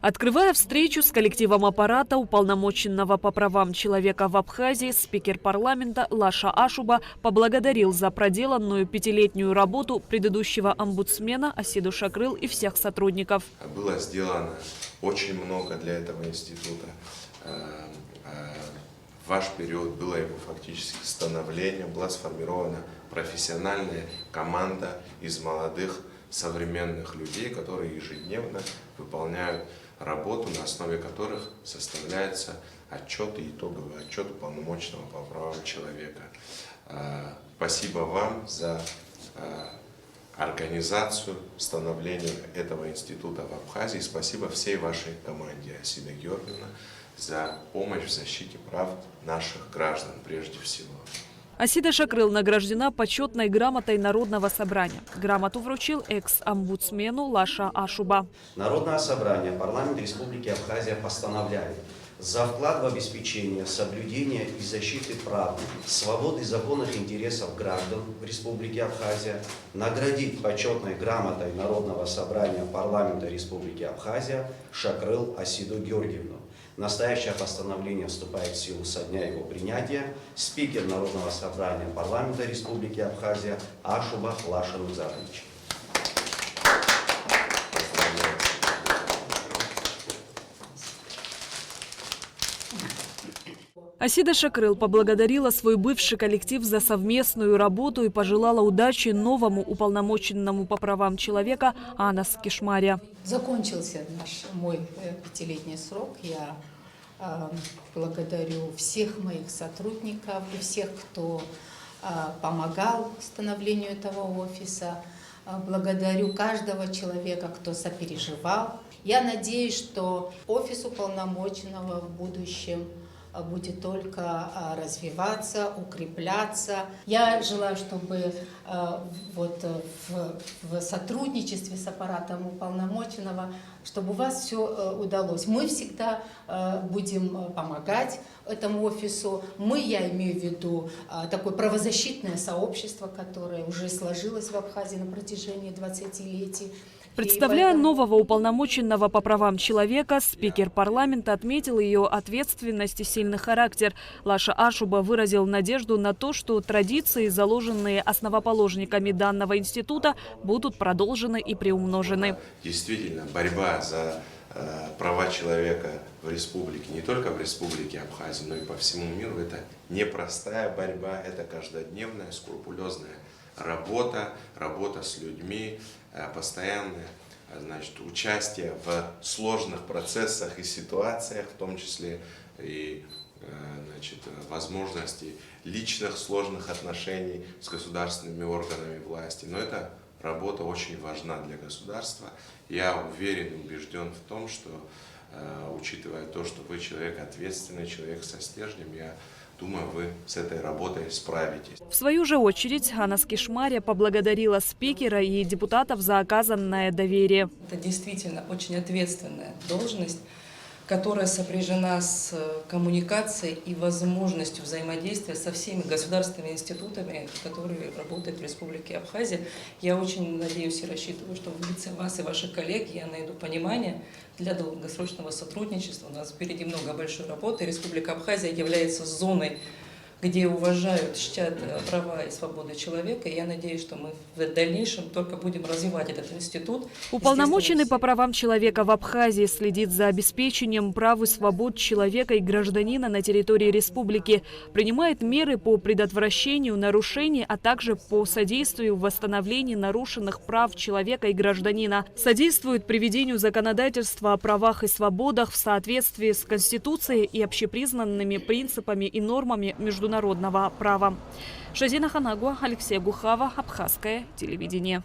Открывая встречу с коллективом аппарата уполномоченного по правам человека в Абхазии, спикер парламента Лаша Ашуба поблагодарил за проделанную пятилетнюю работу предыдущего омбудсмена Асиду Шакрыл и всех сотрудников. Было сделано очень много для этого института. В ваш период было его фактически становление, была сформирована профессиональная команда из молодых современных людей, которые ежедневно выполняют работу, на основе которых составляется отчет и итоговый отчет уполномоченного по правам человека. Спасибо вам за организацию, становление этого института в Абхазии. Спасибо всей вашей команде, Асида Георгиевна, за помощь в защите прав наших граждан прежде всего. Асида Шакрыл награждена почетной грамотой Народного собрания. Грамоту вручил экс-омбудсмену Лаша Ашуба. Народное собрание парламента Республики Абхазия постановляет за вклад в обеспечение, соблюдение и защиты прав, свобод и законных интересов граждан в Республике Абхазия наградить почетной грамотой Народного собрания парламента Республики Абхазия Шакрыл Асиду Георгиевну. Настоящее постановление вступает в силу со дня его принятия. Спикер Народного собрания парламента Республики Абхазия Ашуба Лаша Нузарович. Асида Шакрыл поблагодарила свой бывший коллектив за совместную работу и пожелала удачи новому уполномоченному по правам человека Анас Кишмаря. Закончился мой пятилетний срок. Я благодарю всех моих сотрудников и всех, кто помогал становлению этого офиса. Благодарю каждого человека, кто сопереживал. Я надеюсь, что офис уполномоченного в будущем будет только развиваться, укрепляться. Я желаю, чтобы в сотрудничестве с аппаратом уполномоченного, чтобы у вас все удалось. Мы всегда будем помогать этому офису. Я имею в виду такое правозащитное сообщество, которое уже сложилось в Абхазии на протяжении 20-летий. Представляя нового уполномоченного по правам человека, спикер парламента отметил ее ответственность и сильный характер. Лаша Ашуба выразил надежду на то, что традиции, заложенные основоположниками данного института, будут продолжены и приумножены. Действительно, борьба за права человека в республике, не только в республике Абхазия, но и по всему миру, это непростая борьба, это каждодневная, скрупулезная работа с людьми, постоянное участие в сложных процессах и ситуациях, в том числе и возможности личных сложных отношений с государственными органами власти. Но эта работа очень важна для государства. Я уверен и убежден в том, что, учитывая то, что вы человек ответственный, человек со стержнем, я думаю, вы с этой работой справитесь. В свою же очередь Анас Кишмаря поблагодарила спикера и депутатов за оказанное доверие. Это действительно очень ответственная должность, которая сопряжена с коммуникацией и возможностью взаимодействия со всеми государственными институтами, которые работают в Республике Абхазия. Я очень надеюсь и рассчитываю, что в лице вас и ваших коллег я найду понимание для долгосрочного сотрудничества. У нас впереди много большой работы. Республика Абхазия является зоной, где уважают, чтят права и свободы человека. И я надеюсь, что мы в дальнейшем только будем развивать этот институт. Уполномоченный по правам человека в Абхазии следит за обеспечением прав и свобод человека и гражданина на территории республики, принимает меры по предотвращению нарушений, а также по содействию в восстановлении нарушенных прав человека и гражданина, содействует приведению законодательства о правах и свободах в соответствии с Конституцией и общепризнанными принципами и нормами международного права. Шазина Ханагуа, Алексей Гухава, Абхазское телевидение.